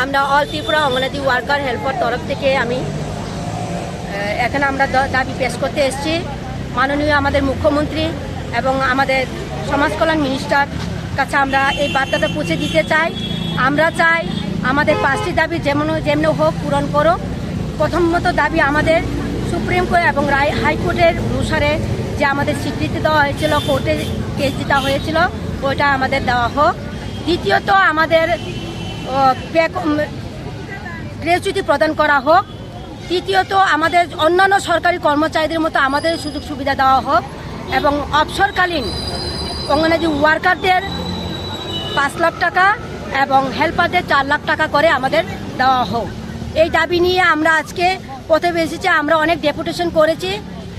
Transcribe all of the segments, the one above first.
আমরা all Tripura anganwadi worker helper তরফ থেকে আমি এখানে আমরা দাবি পেশ করতে এসেছি মাননীয় আমাদের মুখ্যমন্ত্রী এবং আমাদের সমাজ কল্যাণ মিনিস্টার কাছে আমরা এই বার্তাটা পৌঁছে দিতে চাই। আমরা চাই আমাদের 5টি দাবি যেমন হোক পূরণ করো। প্রথমত দাবি আমাদের সুপ্রিম কোর্ট এবং হাইকোর্টের অনুসারে যে আমাদের স্বীকৃতি দেওয়া হয়েছিল, কোর্টে কেস দিতে হয়েছিল, ওইটা আমাদের দেওয়া হোক। দ্বিতীয়ত আমাদের গ্র্যাচুইটি প্রদান করা হোক। তৃতীয়ত আমাদের অন্যান্য সরকারি কর্মচারীদের মতো আমাদের সুযোগ সুবিধা দেওয়া হোক এবং অবসরকালীন অঙ্গনাদি ওয়ার্কারদের 5 লাখ টাকা এবং হেল্পারদের 4 লাখ টাকা করে আমাদের দেওয়া হোক। এই দাবি নিয়ে আমরা আজকে পথে এসেছি। আমরা অনেক ডেপুটেশন করেছি,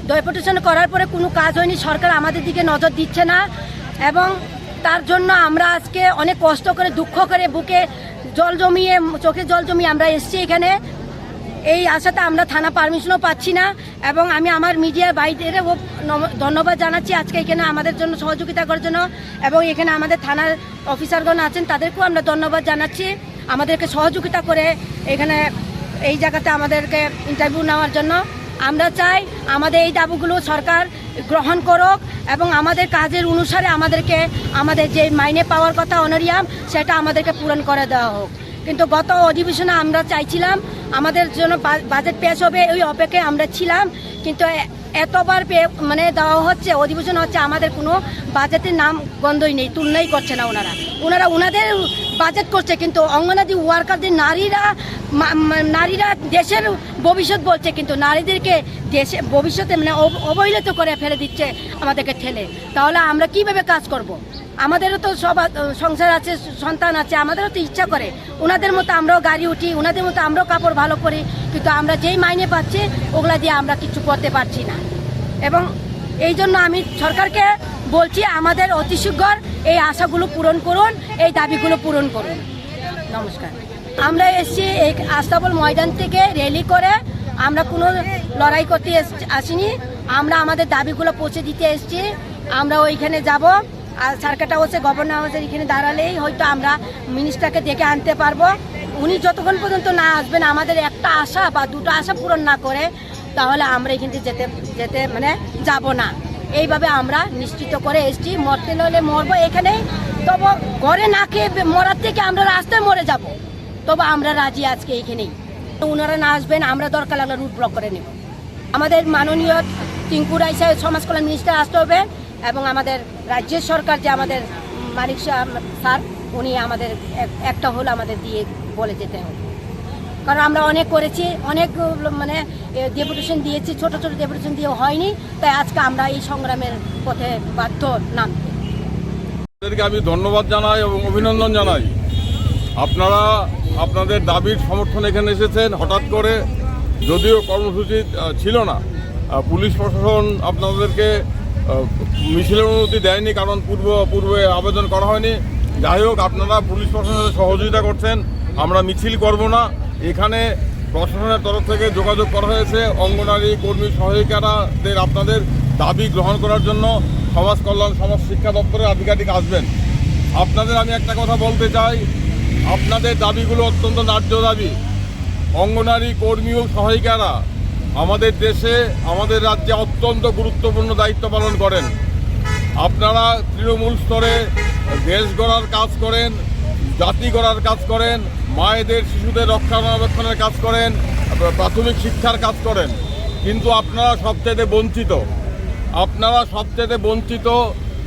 ডেপুটেশন করার পরে কোনো কাজ হয়নি, সরকার আমাদের দিকে নজর দিচ্ছে না এবং তার জন্য আমরা আজকে অনেক কষ্ট করে দুঃখ করে বুকে জল জমিয়ে চোখে জল জমিয়ে আমরা এসেছি এখানে। এই আশাতে আমরা থানা পারমিশনও পাচ্ছি না এবং আমি আমার মিডিয়ার বাইরেও ধন্যবাদ জানাচ্ছি আজকে এখানে আমাদের জন্য সহযোগিতা করার জন্য এবং এখানে আমাদের থানার অফিসারগণ আছেন তাদেরকেও আমরা ধন্যবাদ জানাচ্ছি আমাদেরকে সহযোগিতা করে এখানে এই জায়গাতে আমাদেরকে ইন্টারভিউ নেওয়ার জন্য। আমরা চাই আমাদের এই দাবিগুলো সরকার গ্রহণ করুক এবং আমাদের কাজের অনুসারে আমাদেরকে আমাদের যে মাইনে পাওয়ার কথা অনারিয়াম সেটা আমাদেরকে পূরণ করে দেওয়া হোক। কিন্তু গত অধিবেশনে আমরা চাইছিলাম আমাদের জন্য বাজেট পেশ হবে, ওই অপেক্ষায় আমরা ছিলাম, কিন্তু এতবার দেওয়া হচ্ছে, অধিবেশন হচ্ছে, আমাদের কোনো বাজেটের নাম গন্ধই নেই, তুলনাই করছে না ওনারা ওনাদের বাজেট করছে, কিন্তু অঙ্গনাদি ওয়ার্কারদের নারীরা দেশের ভবিষ্যৎ বলছে, কিন্তু নারীদেরকে দেশে ভবিষ্যতে অবহেলিত করে ফেলে দিচ্ছে আমাদেরকে ঠেলে। তাহলে আমরা কিভাবে কাজ করব? আমাদেরও তো সব সংসার আছে, সন্তান আছে, আমাদেরও তো ইচ্ছা করে ওনাদের মতো আমরাও গাড়ি উঠি, ওনাদের মতো আমরাও কাপড় ভালো করি, কিন্তু আমরা যেই মাইনে পাচ্ছি ওগুলা দিয়ে আমরা কিছু করতে পারছি না। এবং এই জন্য আমি সরকারকে বলছি আমাদের অতি শীঘ্র এই আশাগুলো পূরণ করুন, এই দাবিগুলো পূরণ করুন। নমস্কার। আমরা এসেছি এই আস্তাবল ময়দান থেকে র্যালি করে, আমরা কোনো লড়াই করতে আসিনি, আমরা আমাদের দাবিগুলো পৌঁছে দিতে এসেছি। আমরা ওইখানে যাব, আর সার্কেট হাউসে গভর্নর হাউসের এখানে দাঁড়ালেই হয়তো আমরা মিনিস্টারকে ডেকে আনতে পারবো। উনি যতক্ষণ পর্যন্ত না আসবেন, আমাদের একটা আশা বা দুটো আশা পূরণ না করে, তাহলে আমরা এখান থেকে যেতে যাব না। এইভাবে আমরা নিশ্চিত করে এসেছি, মরতে হলে মরবো এখানেই, তবু ঘরে না খেয়ে মরার থেকে আমরা রাস্তায় মরে যাব, তবে আমরা রাজি আজকে এইখানেই। ওনারা না আসবেন, আমরা দরকার লাগলে রুট ব্লক করে নেব। আমাদের মাননীয় টিঙ্কু রায় সাহেব সমাজ কল্যাণ মিনিস্টার আসতে হবে এবং আমাদের রাজ্যের সরকার যে আমাদের মালিক স্যার, উনি আমাদের একটা হল আমাদের দিয়ে বলে যেতে হবে, কারণ আমরা অনেক করেছি, অনেক ডেপুটেশন দিয়েছি, ছোট ছোট ডেপুটেশন দিয়ে হয়নি, তাই আজকে আমরা এই সংগ্রামের পথে বাধ্য নামতে। আমি ধন্যবাদ জানাই এবং অভিনন্দন জানাই। আপনারা আপনাদের দাবির সমর্থন এখানে এসেছেন হঠাৎ করে, যদিও কর্মসূচি ছিল না। পুলিশ প্রশাসন আপনাদেরকে মিছিলের অনুমতি দেয়নি, কারণ পূর্বে আবেদন করা হয়নি। যাই হোক, আপনারা পুলিশ প্রশাসনের সহযোগিতা করছেন। আমরা মিছিল করব না, এখানে প্রশাসনের তরফ থেকে যোগাযোগ করা হয়েছে অঙ্গনারী কর্মী সহায়িকারাদের আপনাদের দাবি গ্রহণ করার জন্য সমাজ কল্যাণ সমাজ শিক্ষা দপ্তরের আধিকারিক আসবেন। আপনাদের আমি একটা কথা বলতে চাই, আপনাদের দাবিগুলো অত্যন্ত ন্যায্য দাবি। অঙ্গনারী কর্মী ও সহায়িকারা আমাদের দেশে, আমাদের রাজ্যে অত্যন্ত গুরুত্বপূর্ণ দায়িত্ব পালন করেন। আপনারা তৃণমূল স্তরে দেশ গড়ার কাজ করেন, জাতি গড়ার কাজ করেন, মায়েদের শিশুদের রক্ষণাবেক্ষণের কাজ করেন, প্রাথমিক শিক্ষার কাজ করেন, কিন্তু আপনারা সবচেয়ে বঞ্চিত।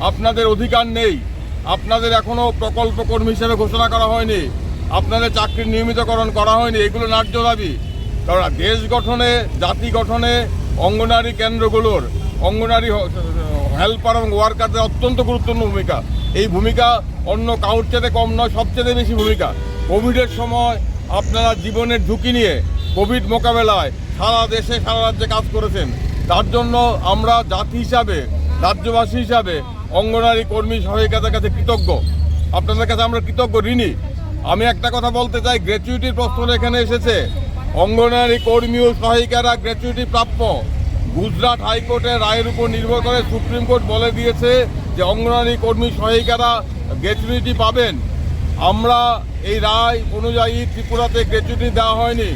আপনাদের অধিকার নেই। আপনাদের এখনও প্রকল্প কর্মী হিসেবে ঘোষণা করা হয়নি, আপনাদের চাকরির নিয়মিতকরণ করা হয়নি। এগুলো ন্যায্য দাবি, কারণ দেশ গঠনে, জাতি গঠনে অঙ্গনারী কেন্দ্রগুলোর অঙ্গনারী হেল্পার এবং ওয়ার্কারদের অত্যন্ত গুরুত্বপূর্ণ ভূমিকা। এই ভূমিকা অন্য কারোর চেয়ে কম নয়, সবচেয়ে বেশি ভূমিকা। কোভিডের সময় আপনারা জীবনের ঝুঁকি নিয়ে কোভিড মোকাবেলায় সারা দেশে, সারা রাজ্যে কাজ করেছেন। তার জন্য আমরা জাতি হিসাবে, রাজ্যবাসী হিসাবে অঙ্গনারী কর্মী সহায়িকাদের কাছে কৃতজ্ঞ। আপনাদের কাছে আমরা কৃতজ্ঞ, ঋণী। আমি একটা কথা বলতে চাই, গ্র্যাচুইটির প্রশ্ন এখানে এসেছে। অঙ্গনারী কর্মী ও সহায়িকারা গ্র্যাচুইটি প্রাপ্য। গুজরাট হাইকোর্টের রায়ের উপর নির্ভর করে সুপ্রিম কোর্ট বলে দিয়েছে যে অঙ্গনারী কর্মী সহায়িকারা গ্র্যাচুইটি পাবেন। আমরা এই রায় অনুযায়ী ত্রিপুরাতে গ্র্যাচুইটি দেওয়া হয়নি।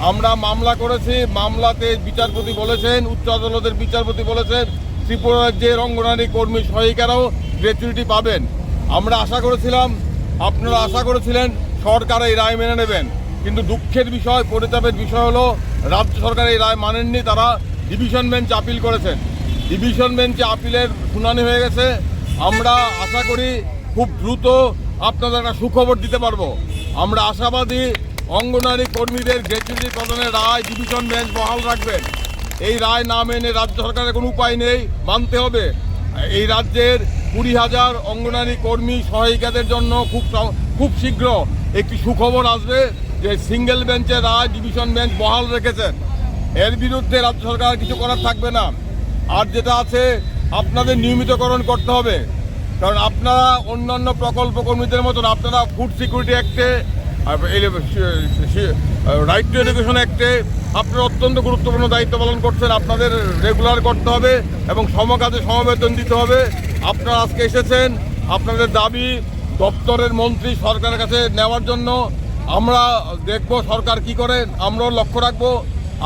আমরা মামলা করেছি, মামলাতে বিচারপতি বলেছেন, উচ্চ আদালতের বিচারপতি বলেছেন ত্রিপুরা রাজ্যের অঙ্গনারী কর্মী সহায়িকারাও গ্র্যাচুইটি পাবেন। আমরা আশা করেছিলাম, আপনারা আশা করেছিলেন সরকার এই রায় মেনে নেবেন, কিন্তু দুঃখের বিষয়, পরিতাপের বিষয় হলো রাজ্য সরকার এই রায় মানেননি। তারা ডিভিশন বেঞ্চ আপিল করেছেন। ডিভিশন বেঞ্চে আপিলের শুনানি হয়ে গেছে। আমরা আশা করি খুব দ্রুত আপনাদের একটা সুখবর দিতে পারবো। আমরা আশাবাদী অঙ্গনারী কর্মীদের গ্র্যাচুইটি প্রদানের রায় ডিভিশন বেঞ্চ বহাল রাখবেন। এই রায় না মেনে রাজ্য সরকারের কোনো উপায় নেই, মানতে হবে। এই রাজ্যের 20,000 অঙ্গনারী কর্মী সহায়িকাদের জন্য খুব শীঘ্র একটি সুখবর আসবে যে সিঙ্গেল বেঞ্চের রায় ডিভিশন বেঞ্চ বহাল রেখেছেন। এর বিরুদ্ধে রাজ্য সরকার কিছু করার থাকবে না। আর যেটা আছে, আপনাদের নিয়মিতকরণ করতে হবে, কারণ আপনারা অন্যান্য প্রকল্প কর্মীদের মতন আপনারা ফুড সিকিউরিটি অ্যাক্টে, রাইট টু এডুকেশন অ্যাক্টে আপনারা অত্যন্ত গুরুত্বপূর্ণ দায়িত্ব পালন করছেন। আপনাদের রেগুলার করতে হবে এবং সমকাজে সমবেতন দিতে হবে। আপনারা আজকে এসেছেন আপনাদের দাবি দপ্তরের মন্ত্রী সরকারের কাছে নেওয়ার জন্য। আমরা দেখব সরকার কি করেন, আমরাও লক্ষ্য রাখবো।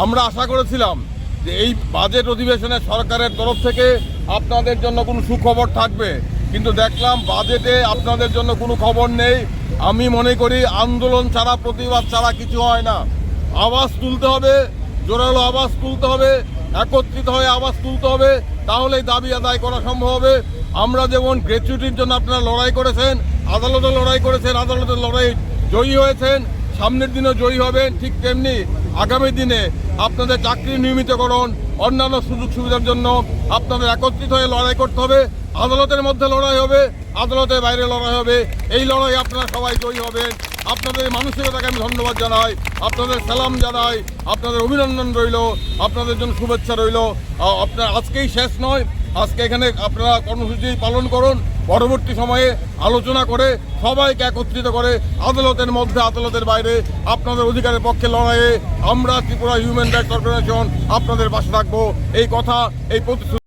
আমরা আশা করেছিলাম যে এই বাজেট অধিবেশনে সরকারের তরফ থেকে আপনাদের জন্য কোনো সুখবর থাকবে, কিন্তু দেখলাম বাজেটে আপনাদের জন্য কোনো খবর নেই। আমি মনে করি আন্দোলন ছাড়া, প্রতিবাদ ছাড়া কিছু হয় না। আওয়াজ তুলতে হবে, জোরালো আওয়াজ তুলতে হবে, একত্রিত হয়ে আওয়াজ তুলতে হবে, তাহলেই দাবি আদায় করা সম্ভব হবে। আমরা যেমন গ্র্যাচুইটির জন্য আপনারা লড়াই করেছেন, আদালতে লড়াই করেছেন, আদালতের লড়াই জয়ী হয়েছেন, সামনের দিনেও জয়ী হবেন, ঠিক তেমনি আগামী দিনে আপনাদের চাকরি নিয়মিতকরণ, অন্যান্য সুযোগ সুবিধার জন্য আপনাদের একত্রিত হয়ে লড়াই করতে হবে। আদালতের মধ্যে লড়াই হবে, আদালতের বাইরে লড়াই হবে। এই লড়াই আপনারা সবাই জয়ী হবেন। আপনাদের মানসিকতাকে আমি ধন্যবাদ জানাই, আপনাদের সালাম জানাই, আপনাদের অভিনন্দন রইল, আপনাদের জন্য শুভেচ্ছা রইল। আপনার আজকেই শেষ নয়, আজকে এখানে আপনারা কর্মসূচি পালন করুন। পরবর্তী সময়ে আলোচনা করে সবাইকে একত্রিত করে আদালতের মধ্যে, আদালতের বাইরে আপনাদের অধিকারের পক্ষে লড়াইয়ে আমরা ত্রিপুরা হিউম্যান রাইটস অর্গানাইজেশন আপনাদের পাশে থাকবো। এই কথা, এই প্রতিশ্রুতি